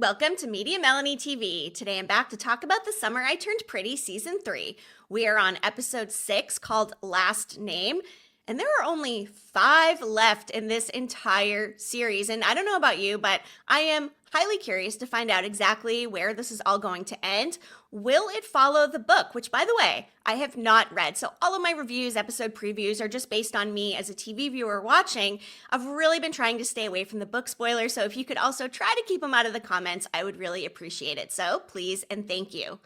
Welcome to Mediamelanie TV. Today I'm back to talk about The Summer I Turned Pretty Season 3. We are on episode 6 called Last Name, and there are only 5 left in this entire series. And I don't know about you, but I am highly curious to find out exactly where this is all going to end. Will it follow the book, which, by the way, I have not read. So all of my reviews, episode previews are just based on me as a TV viewer watching. I've really been trying to stay away from the book spoilers, so if you could also try to keep them out of the comments, I would really appreciate it. So please and thank you.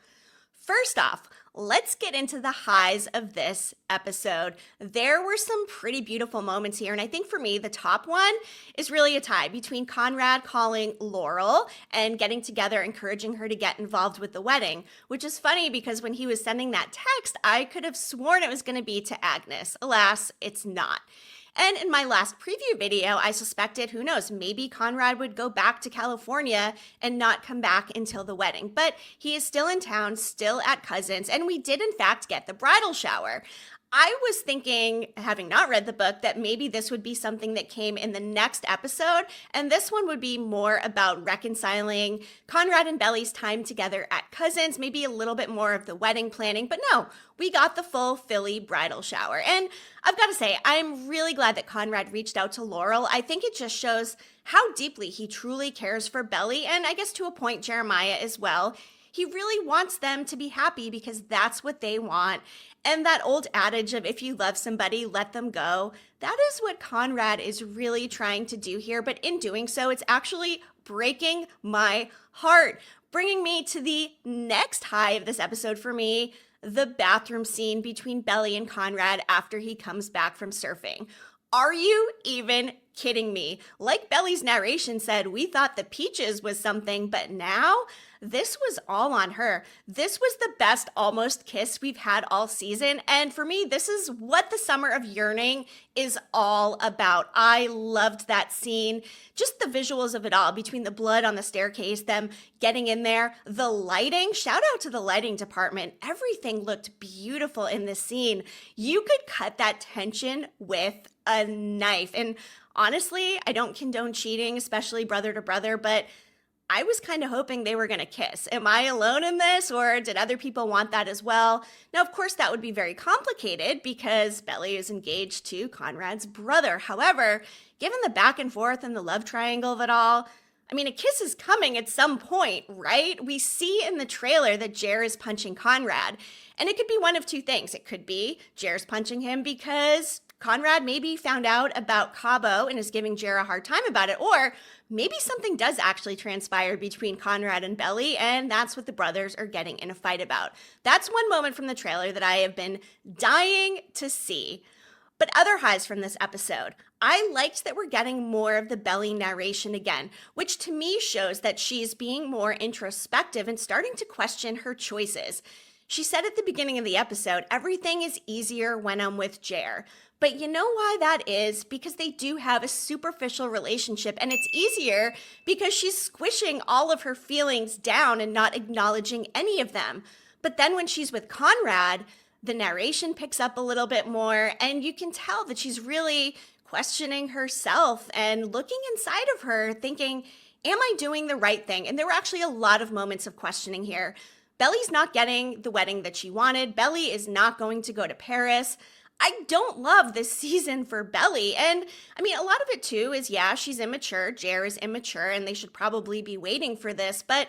First off, let's get into the highs of this episode. There were some pretty beautiful moments here, and I think for me, the top one is really a tie between Conrad calling Laurel and getting together, encouraging her to get involved with the wedding, which is funny because when he was sending that text, I could have sworn it was going to be to Agnes. Alas, it's not. And in my last preview video, I suspected, who knows, maybe Conrad would go back to California and not come back until the wedding. But he is still in town, still at Cousins, and we did in fact get the bridal shower. I was thinking, having not read the book, that maybe this would be something that came in the next episode, and this one would be more about reconciling Conrad and Belly's time together at Cousins, maybe a little bit more of the wedding planning, but no, we got the full Philly bridal shower. And I've got to say, I'm really glad that Conrad reached out to Laurel. I think it just shows how deeply he truly cares for Belly, and I guess to a point Jeremiah as well. He really wants them to be happy because that's what they want. And that old adage of if you love somebody, let them go, that is what Conrad is really trying to do here. But in doing so, it's actually breaking my heart, bringing me to the next high of this episode for me, the bathroom scene between Belly and Conrad after he comes back from surfing. Are you even kidding me? Like Belly's narration said, we thought the peaches was something, but now this was all on her. This was the best almost kiss we've had all season. And for me, this is what the summer of yearning is all about. I loved that scene. Just the visuals of it all, between the blood on the staircase, them getting in there, the lighting, shout out to the lighting department. Everything looked beautiful in this scene. You could cut that tension with a knife. And honestly, I don't condone cheating, especially brother to brother, but I was kind of hoping they were going to kiss. Am I alone in this, or did other people want that as well? Now, of course, that would be very complicated because Belly is engaged to Conrad's brother. However, given the back and forth and the love triangle of it all, I mean, a kiss is coming at some point, right? We see in the trailer that Jer is punching Conrad, and it could be one of two things. It could be Jer's punching him because Conrad maybe found out about Cabo and is giving Jer a hard time about it, or maybe something does actually transpire between Conrad and Belly, and that's what the brothers are getting in a fight about. That's one moment from the trailer that I have been dying to see. But other highs from this episode, I liked that we're getting more of the Belly narration again, which to me shows that she's being more introspective and starting to question her choices. She said at the beginning of the episode, everything is easier when I'm with Jer. But you know why that is? Because they do have a superficial relationship, and it's easier because she's squishing all of her feelings down and not acknowledging any of them. But then when she's with Conrad, the narration picks up a little bit more, and you can tell that she's really questioning herself and looking inside of her, thinking, am I doing the right thing? And there were actually a lot of moments of questioning here. Belly's not getting the wedding that she wanted. Belly is not going to go to Paris. I don't love this season for Belly. And I mean, a lot of it too is, yeah, she's immature. Jer is immature, and they should probably be waiting for this. But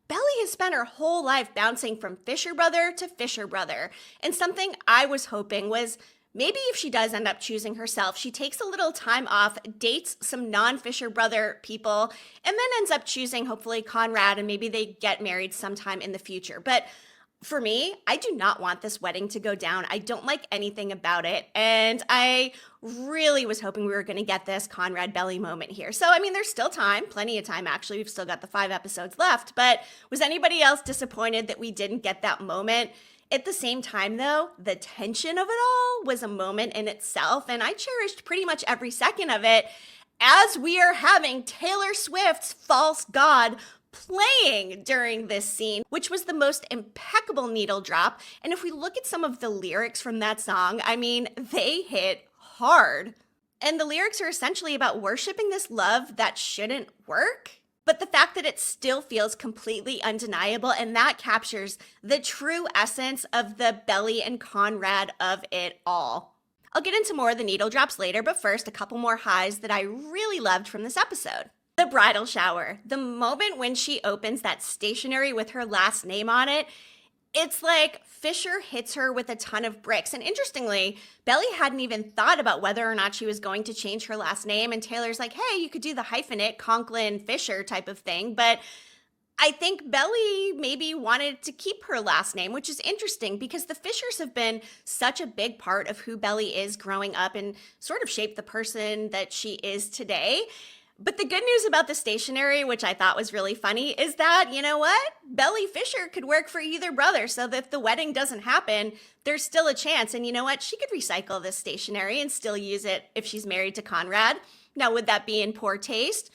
Belly has spent her whole life bouncing from Fisher brother to Fisher brother. And something I was hoping was maybe if she does end up choosing herself, she takes a little time off, dates some non-Fisher brother people, and then ends up choosing hopefully Conrad, and maybe they get married sometime in the future. But for me, I do not want this wedding to go down. I don't like anything about it. And I really was hoping we were going to get this Conrad Belly moment here. So, I mean, there's still time, plenty of time, actually. We've still got the 5 episodes left. But was anybody else disappointed that we didn't get that moment? At the same time, though, the tension of it all was a moment in itself. And I cherished pretty much every second of it as we are having Taylor Swift's False God playing during this scene, which was the most impeccable needle drop. And if we look at some of the lyrics from that song, I mean, they hit hard. And the lyrics are essentially about worshiping this love that shouldn't work. but the fact that it still feels completely undeniable, and that captures the true essence of the Belly and Conrad of it all. I'll get into more of the needle drops later, but first, a couple more highs that I really loved from this episode. The bridal shower. The moment when she opens that stationery with her last name on it, it's like Fisher hits her with a ton of bricks. And interestingly, Belly hadn't even thought about whether or not she was going to change her last name. And Taylor's like, hey, you could do the hyphenate Conklin Fisher type of thing. But I think Belly maybe wanted to keep her last name, which is interesting because the Fishers have been such a big part of who Belly is growing up and sort of shaped the person that she is today. But the good news about the stationery, which I thought was really funny, is that, you know what? Belly Fisher could work for either brother, so that if the wedding doesn't happen, there's still a chance. And you know what? She could recycle this stationery and still use it if she's married to Conrad. Now, would that be in poor taste?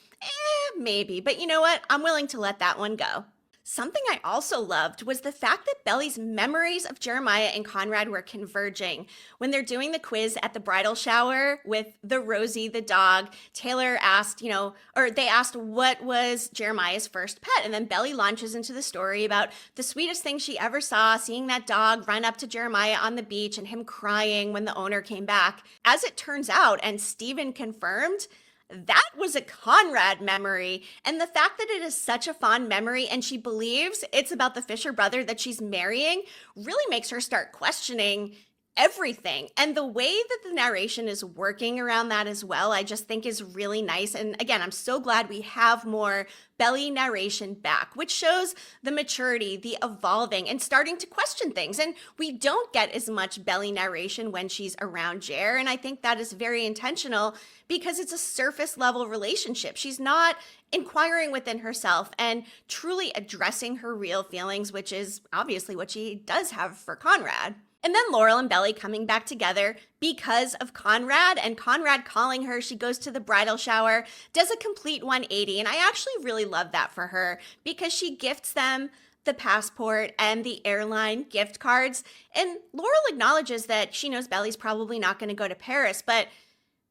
Maybe. But you know what? I'm willing to let that one go. Something I also loved was the fact that Belly's memories of Jeremiah and Conrad were converging. When they're doing the quiz at the bridal shower with the Rosie, the dog, Taylor asked, they asked what was Jeremiah's first pet. And then Belly launches into the story about the sweetest thing she ever saw, seeing that dog run up to Jeremiah on the beach and him crying when the owner came back. As it turns out, and Stephen confirmed, that was a Conrad memory. And the fact that it is such a fond memory and she believes it's about the Fisher brother that she's marrying really makes her start questioning everything. And the way that the narration is working around that as well, I just think is really nice. And again, I'm so glad we have more Belly narration back, which shows the maturity, the evolving, and starting to question things. And we don't get as much Belly narration when she's around Jer. And I think that is very intentional because it's a surface level relationship. She's not inquiring within herself and truly addressing her real feelings, which is obviously what she does have for Conrad. And then Laurel and Belly coming back together because of Conrad, and Conrad calling her. She goes to the bridal shower, does a complete 180. And I actually really love that for her because she gifts them the passport and the airline gift cards. And Laurel acknowledges that she knows Belly's probably not going to go to Paris, but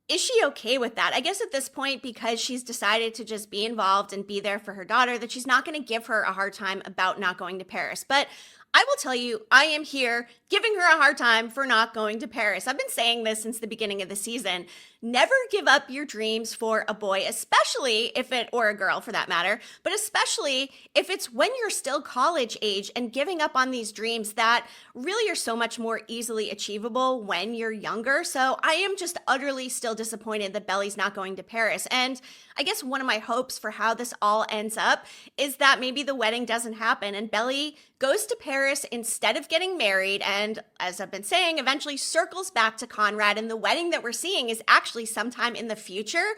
is she okay with that? I guess at this point, because she's decided to just be involved and be there for her daughter, that she's not going to give her a hard time about not going to Paris. But I will tell you, I am here giving her a hard time for not going to Paris. I've been saying this since the beginning of the season. Never give up your dreams for a boy, especially or a girl for that matter, but especially if it's when you're still college age and giving up on these dreams that really are so much more easily achievable when you're younger. So I am just utterly still disappointed that Belly's not going to Paris. And I guess one of my hopes for how this all ends up is that maybe the wedding doesn't happen and Belly goes to Paris instead of getting married, and as I've been saying, eventually circles back to Conrad, and the wedding that we're seeing is actually sometime in the future.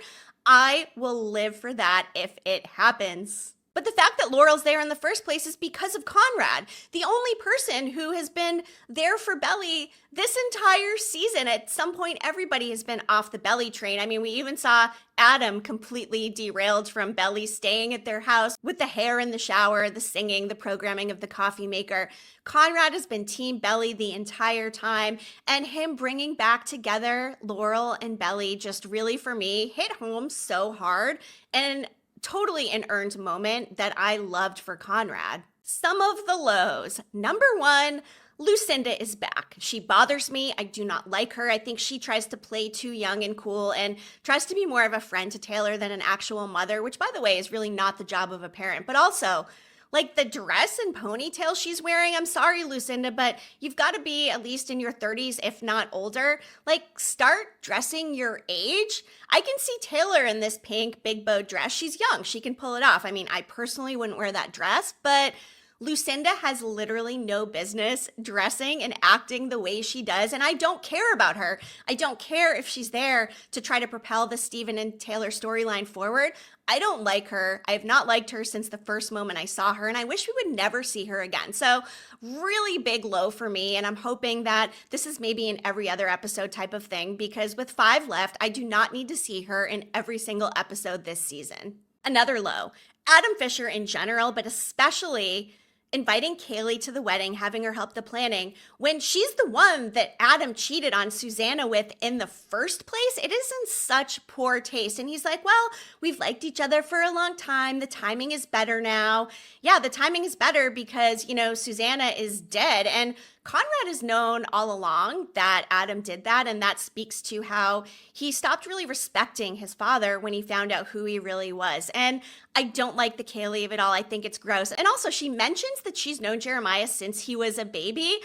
I will live for that if it happens. But the fact that Laurel's there in the first place is because of Conrad, the only person who has been there for Belly this entire season. At some point, everybody has been off the Belly train. I mean, we even saw Adam completely derailed from Belly staying at their house with the hair in the shower, the singing, the programming of the coffee maker. Conrad has been Team Belly the entire time, and him bringing back together Laurel and Belly just really, for me, hit home so hard. And totally an earned moment that I loved for Conrad. Some of the lows. Number one, Lucinda is back. She bothers me. I do not like her. I think she tries to play too young and cool and tries to be more of a friend to Taylor than an actual mother, which, by the way, is really not the job of a parent. But also, like the dress and ponytail she's wearing, I'm sorry, Lucinda, but you've got to be at least in your 30s, if not older. Like, start dressing your age. I can see Taylor in this pink big bow dress. She's young. She can pull it off. I mean, I personally wouldn't wear that dress, but Lucinda has literally no business dressing and acting the way she does, and I don't care about her. I don't care if she's there to try to propel the Stephen and Taylor storyline forward. I don't like her. I have not liked her since the first moment I saw her, and I wish we would never see her again. So really big low for me, and I'm hoping that this is maybe an every other episode type of thing, because with 5 left, I do not need to see her in every single episode this season. Another low, Adam Fisher in general, but especially inviting Kaylee to the wedding, having her help the planning, when she's the one that Adam cheated on Susanna with in the first place. It is in such poor taste. And he's like, well, we've liked each other for a long time. The timing is better now. Yeah, the timing is better because, Susanna is dead. And Conrad has known all along that Adam did that, and that speaks to how he stopped really respecting his father when he found out who he really was. And I don't like the Kaylee of it all. I think it's gross. And also, she mentions that she's known Jeremiah since he was a baby.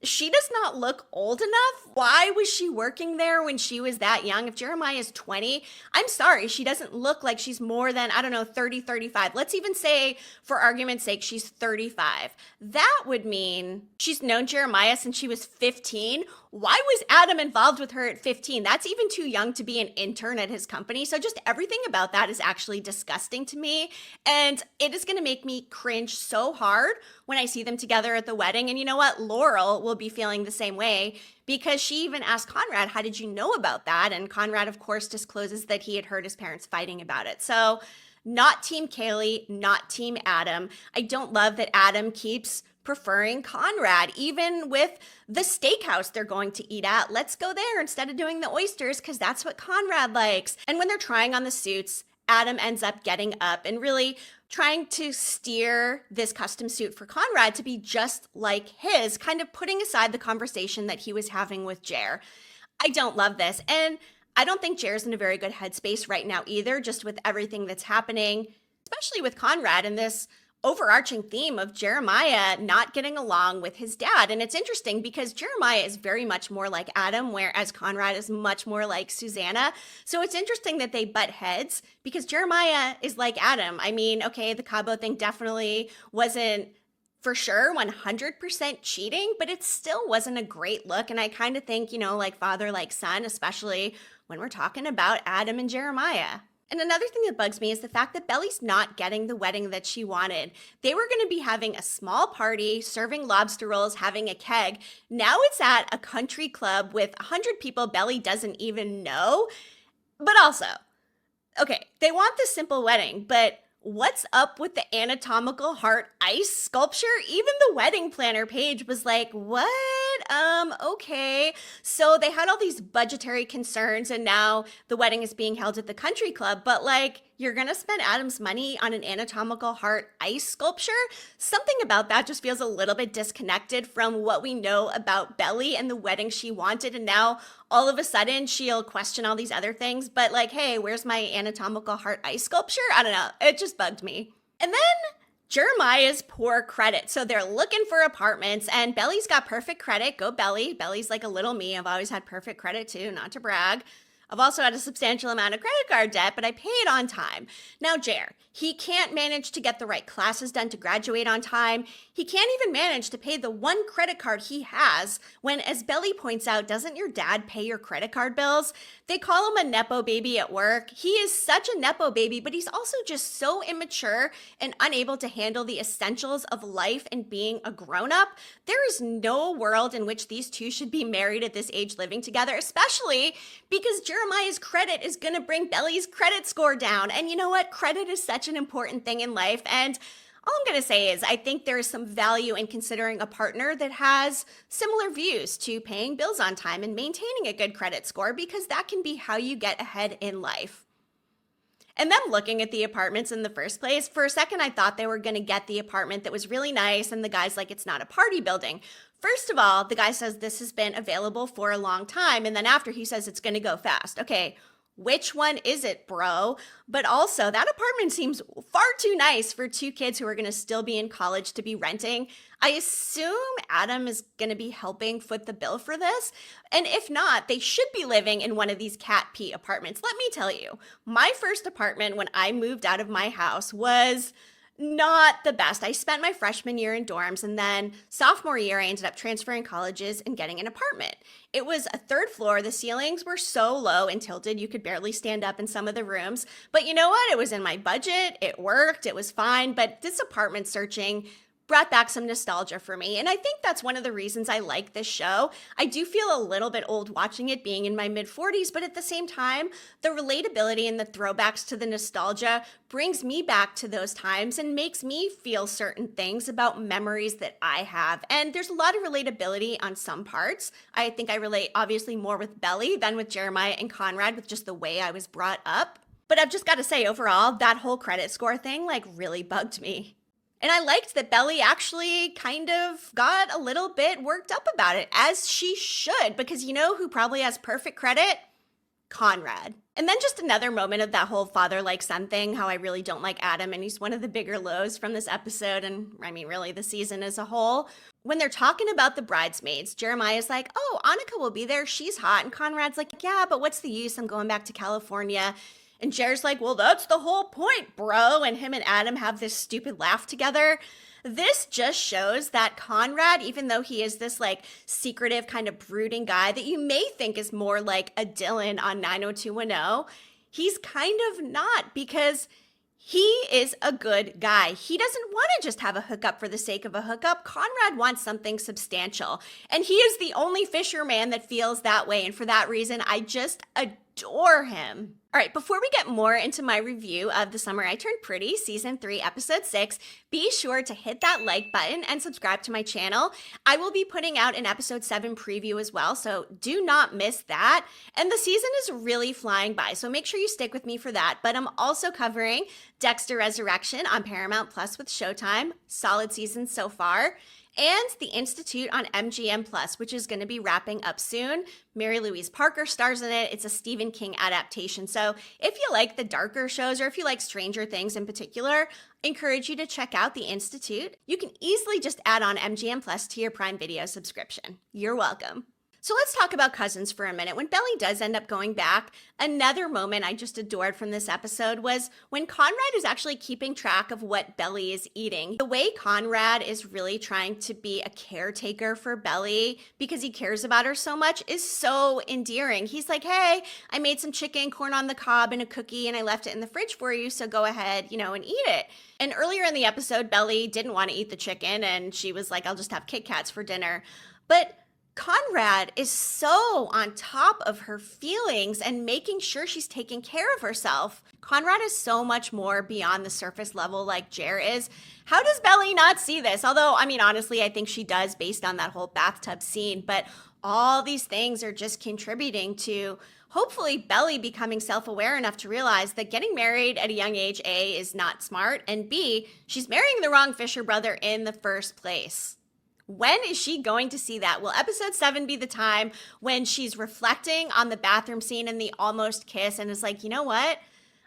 She does not look old enough. Why was she working there when she was that young? If Jeremiah is 20, I'm sorry, she doesn't look like she's more than, 30, 35. Let's even say, for argument's sake, she's 35. That would mean she's known Jeremiah since she was 15. Why was Adam involved with her at 15? That's even too young to be an intern at his company. So just everything about that is actually disgusting to me. And it is going to make me cringe so hard when I see them together at the wedding. And you know what? Laurel will be feeling the same way because she even asked Conrad, how did you know about that? And Conrad, of course, discloses that he had heard his parents fighting about it. So not Team Kaylee, not Team Adam. I don't love that Adam keeps preferring Conrad, even with the steakhouse they're going to eat at. Let's go there instead of doing the oysters because that's what Conrad likes. And when they're trying on the suits, Adam ends up getting up and really trying to steer this custom suit for Conrad to be just like his, kind of putting aside the conversation that he was having with Jer. I don't love this. And I don't think Jer's in a very good headspace right now either, just with everything that's happening, especially with Conrad and this overarching theme of Jeremiah not getting along with his dad. And it's interesting because Jeremiah is very much more like Adam, whereas Conrad is much more like Susanna. So it's interesting that they butt heads because Jeremiah is like Adam. I mean, okay, the Cabo thing definitely wasn't for sure 100% cheating, but it still wasn't a great look. And I kind of think, like father, like son, especially when we're talking about Adam and Jeremiah. And another thing that bugs me is the fact that Belly's not getting the wedding that she wanted. They were going to be having a small party, serving lobster rolls, having a keg. Now it's at a country club with 100 people Belly doesn't even know. But also, okay, they want this simple wedding, but what's up with the anatomical heart ice sculpture? Even the wedding planner page was like, what? Okay. So they had all these budgetary concerns and now the wedding is being held at the country club, but you're going to spend Adam's money on an anatomical heart ice sculpture? Something about that just feels a little bit disconnected from what we know about Belly and the wedding she wanted. And now all of a sudden she'll question all these other things, but hey, where's my anatomical heart ice sculpture? I don't know. It just bugged me. And then Jeremiah's poor credit. So they're looking for apartments and Belly's got perfect credit. Go Belly. Belly's like a little me. I've always had perfect credit too, not to brag. I've also had a substantial amount of credit card debt, but I pay it on time. Now, Jer, he can't manage to get the right classes done to graduate on time. He can't even manage to pay the one credit card he has when, as Belly points out, doesn't your dad pay your credit card bills? They call him a Nepo baby at work. He is such a Nepo baby, but he's also just so immature and unable to handle the essentials of life and being a grown-up. There is no world in which these two should be married at this age living together, especially because Jeremiah's credit is going to bring Belly's credit score down. And you know what? Credit is such an important thing in life. And all I'm going to say is I think there is some value in considering a partner that has similar views to paying bills on time and maintaining a good credit score, because that can be how you get ahead in life. And them looking at the apartments in the first place, for a second I thought they were going to get the apartment that was really nice and the guy's like, it's not a party building. First of all, the guy says this has been available for a long time, and then after he says it's going to go fast. Okay, which one is it, bro? But also, that apartment seems far too nice for two kids who are going to still be in college to be renting. I assume Adam is going to be helping foot the bill for this. And if not, they should be living in one of these cat pee apartments. Let me tell you, my first apartment when I moved out of my house was not the best. I spent my freshman year in dorms, and then sophomore year, I ended up transferring colleges and getting an apartment. It was a third floor. The ceilings were so low and tilted, you could barely stand up in some of the rooms. But you know what? It was in my budget. It worked. It was fine. But this apartment searching brought back some nostalgia for me. And I think that's one of the reasons I like this show. I do feel a little bit old watching it, being in my mid-40s, but at the same time, the relatability and the throwbacks to the nostalgia brings me back to those times and makes me feel certain things about memories that I have. And there's a lot of relatability on some parts. I think I relate obviously more with Belly than with Jeremiah and Conrad, with just the way I was brought up. But I've just got to say, overall, that whole credit score thing really bugged me. And I liked that Belly actually kind of got a little bit worked up about it, as she should, because you know who probably has perfect credit? Conrad. And then just another moment of that whole father like son thing, how I really don't like Adam, and he's one of the bigger lows from this episode, and I mean really the season as a whole. When they're talking about the bridesmaids, Jeremiah's like, oh, Annika will be there, she's hot, and Conrad's like, yeah, but what's the use, I'm going back to California. And Jer's like, well, that's the whole point, bro. And him and Adam have this stupid laugh together. This just shows that Conrad, even though he is this secretive kind of brooding guy that you may think is more like a Dylan on 90210, he's kind of not, because he is a good guy. He doesn't want to just have a hookup for the sake of a hookup. Conrad wants something substantial. And he is the only fisherman that feels that way. And for that reason, I just adore him. All right, before we get more into my review of The Summer I Turned Pretty, Season 3, Episode 6, be sure to hit that like button and subscribe to my channel. I will be putting out an Episode 7 preview as well, so do not miss that. And the season is really flying by, so make sure you stick with me for that. But I'm also covering Dexter Resurrection on Paramount Plus with Showtime. Solid season so far. And The Institute on MGM Plus, which is going to be wrapping up soon. Mary Louise Parker stars in it. It's a Stephen King adaptation. So if you like the darker shows, or if you like Stranger Things in particular, I encourage you to check out The Institute. You can easily just add on MGM Plus to your Prime Video subscription. You're welcome. So let's talk about cousins for a minute. When Belly does end up going back, another moment I just adored from this episode was when Conrad is actually keeping track of what Belly is eating. The way Conrad is really trying to be a caretaker for Belly because he cares about her so much is so endearing. He's like, hey, I made some chicken, corn on the cob, and a cookie, and I left it in the fridge for you, so go ahead, and eat it. And earlier in the episode, Belly didn't want to eat the chicken, and she was like, I'll just have Kit Kats for dinner. But Conrad is so on top of her feelings and making sure she's taking care of herself. Conrad is so much more beyond the surface level like Jer is. How does Belly not see this? Although, honestly, I think she does based on that whole bathtub scene. But all these things are just contributing to hopefully Belly becoming self-aware enough to realize that getting married at a young age, A, is not smart, and B, she's marrying the wrong Fisher brother in the first place. When is she going to see that? Will episode 7 be the time when she's reflecting on the bathroom scene and the almost kiss and is like, you know what?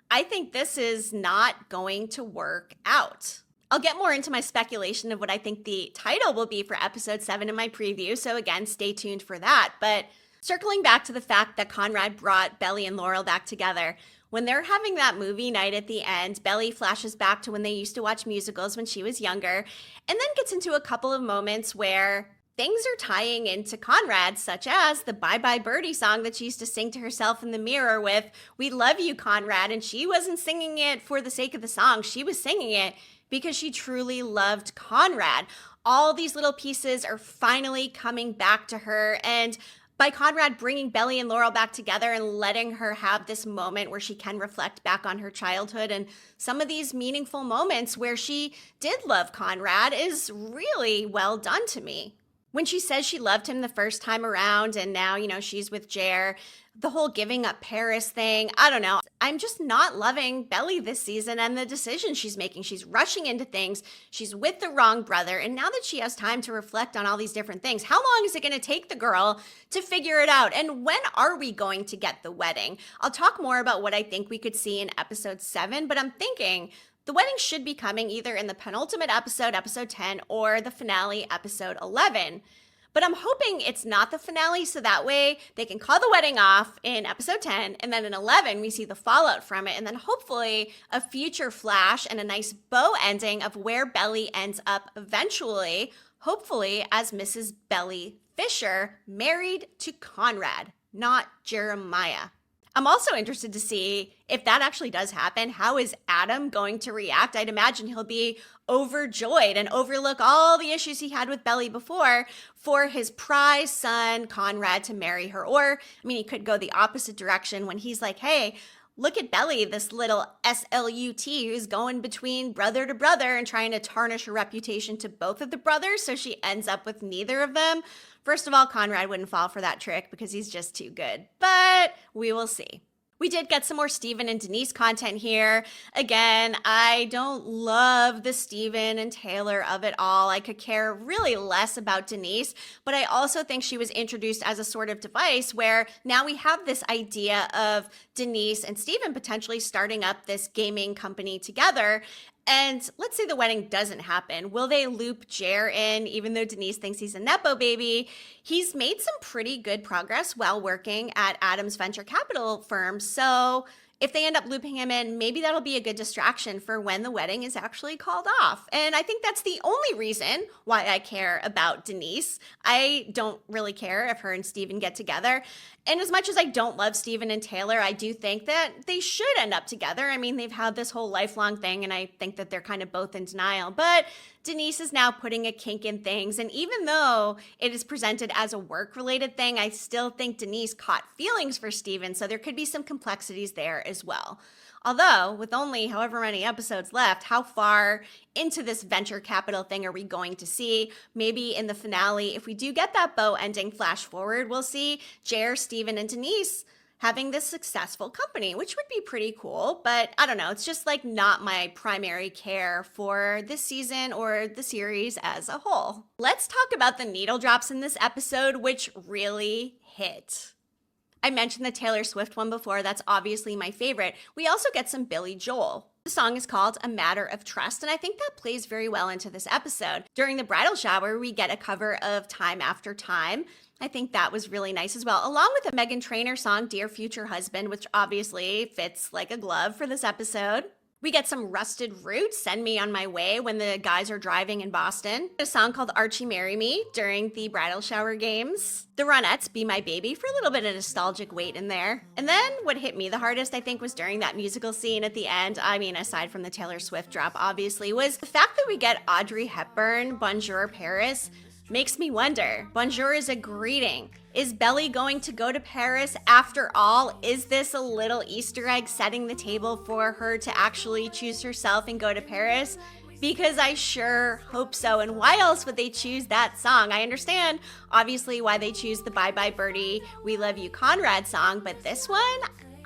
I think this is not going to work out. I'll get more into my speculation of what I think the title will be for episode 7 in my preview, so again, stay tuned for that. But circling back to the fact that Conrad brought Belly and Laurel back together, when they're having that movie night at the end, Belly flashes back to when they used to watch musicals when she was younger, and then gets into a couple of moments where things are tying into Conrad, such as the Bye Bye Birdie song that she used to sing to herself in the mirror with, "We love you, Conrad," and she wasn't singing it for the sake of the song. She was singing it because she truly loved Conrad. All these little pieces are finally coming back to her, and by Conrad bringing Belly and Laurel back together and letting her have this moment where she can reflect back on her childhood and some of these meaningful moments where she did love Conrad is really well done to me. When she says she loved him the first time around and now, she's with Jer, the whole giving up Paris thing, I don't know. I'm just not loving Belly this season and the decisions she's making. She's rushing into things. She's with the wrong brother. And now that she has time to reflect on all these different things, how long is it going to take the girl to figure it out? And when are we going to get the wedding? I'll talk more about what I think we could see in episode 7, but I'm thinking the wedding should be coming either in the penultimate episode, episode 10, or the finale, episode 11. But I'm hoping it's not the finale, so that way they can call the wedding off in episode 10, and then in 11 we see the fallout from it, and then hopefully a future flash and a nice bow ending of where Belly ends up eventually, hopefully as Mrs. Belly Fisher, married to Conrad, not Jeremiah. I'm also interested to see if that actually does happen. How is Adam going to react? I'd imagine he'll be overjoyed and overlook all the issues he had with Belly before for his prize son, Conrad, to marry her. Or, I mean, he could go the opposite direction when he's like, hey, look at Belly, this little SLUT who's going between brother to brother and trying to tarnish her reputation to both of the brothers, so she ends up with neither of them. First of all, Conrad wouldn't fall for that trick because he's just too good, but we will see. We did get some more Steven and Denise content here. Again, I don't love the Steven and Taylor of it all. I could care really less about Denise, but I also think she was introduced as a sort of device where now we have this idea of Denise and Steven potentially starting up this gaming company together. And let's say the wedding doesn't happen. Will they loop Yearn in, even though Denise thinks he's a Nepo baby? He's made some pretty good progress while working at Adam's venture capital firm. So if they end up looping him in, maybe that'll be a good distraction for when the wedding is actually called off. And I think that's the only reason why I care about Denise. I don't really care if her and Steven get together. And as much as I don't love Steven and Taylor, I do think that they should end up together. I mean, they've had this whole lifelong thing, and I think that they're kind of both in denial. But Denise is now putting a kink in things. And even though it is presented as a work-related thing, I still think Denise caught feelings for Steven. So there could be some complexities there as well. Although, with only however many episodes left, how far into this venture capital thing are we going to see? Maybe in the finale, if we do get that bow ending flash forward, we'll see Yearn, Steven, and Denise having this successful company, which would be pretty cool. But I don't know, it's just like not my primary care for this season or the series as a whole. Let's talk about the needle drops in this episode, which really hit. I mentioned the Taylor Swift one before. That's obviously my favorite. We also get some Billy Joel. The song is called A Matter of Trust, and I think that plays very well into this episode. During the bridal shower, we get a cover of Time After Time. I think that was really nice as well, along with the Meghan Trainor song, Dear Future Husband, which obviously fits like a glove for this episode. We get some Rusted Roots, Send Me On My Way, when the guys are driving in Boston. A song called Archie Marry Me during the bridal shower games. The Ronettes, Be My Baby, for a little bit of nostalgic weight in there. And then what hit me the hardest, I think, was during that musical scene at the end. I mean, aside from the Taylor Swift drop, obviously, was the fact that we get Audrey Hepburn, Bonjour Paris, makes me wonder. Bonjour is a greeting. Is Belly going to go to Paris after all? Is this a little Easter egg setting the table for her to actually choose herself and go to Paris? Because I sure hope so. And why else would they choose that song? I understand, obviously, why they choose the Bye Bye Birdie, We Love You Conrad song, but this one,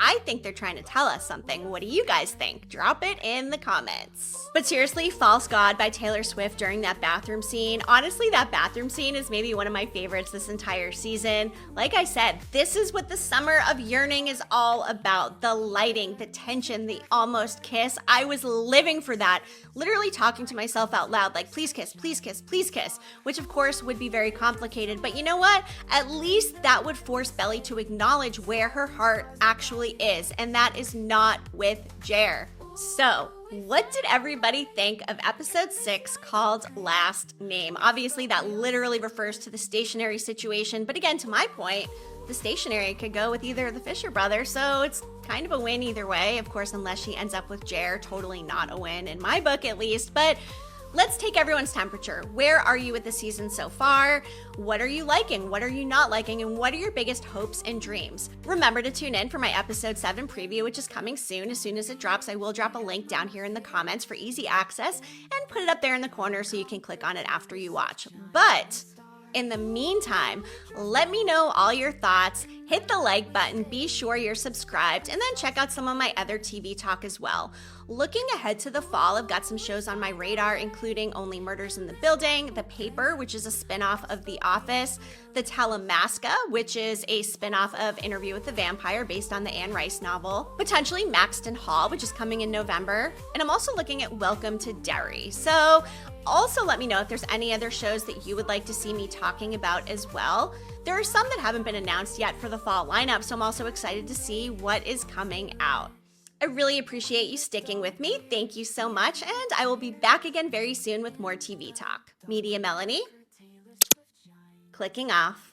I think they're trying to tell us something. What do you guys think? Drop it in the comments. But seriously, False God by Taylor Swift during that bathroom scene. Honestly, that bathroom scene is maybe one of my favorites this entire season. Like I said, this is what the summer of yearning is all about. The lighting, the tension, the almost kiss. I was living for that. Literally talking to myself out loud, like, please kiss, please kiss, please kiss. Which of course would be very complicated. But you know what? At least that would force Belly to acknowledge where her heart actually is, and that is not with Yearn. So, what did everybody think of episode 6 called Last Name? Obviously, that literally refers to the stationery situation, but again, to my point, the stationery could go with either of the Fisher brothers, so it's kind of a win either way. Of course, unless she ends up with Yearn, totally not a win in my book at least, but let's take everyone's temperature. Where are you with the season so far? What are you liking? What are you not liking? And what are your biggest hopes and dreams? Remember to tune in for my episode 7 preview, which is coming soon. As soon as it drops, I will drop a link down here in the comments for easy access and put it up there in the corner so you can click on it after you watch. But in the meantime, let me know all your thoughts, hit the like button, be sure you're subscribed, and then check out some of my other TV talk as well. Looking ahead to the fall, I've got some shows on my radar, including Only Murders in the Building, The Paper, which is a spinoff of The Office, The Talamasca, which is a spinoff of Interview with the Vampire based on the Anne Rice novel, potentially Maxton Hall, which is coming in November, and I'm also looking at Welcome to Derry. So also let me know if there's any other shows that you would like to see me talking about as well. There are some that haven't been announced yet for the fall lineup, so I'm also excited to see what is coming out. I really appreciate you sticking with me. Thank you so much, and I will be back again very soon with more TV talk. Media Melanie, clicking off.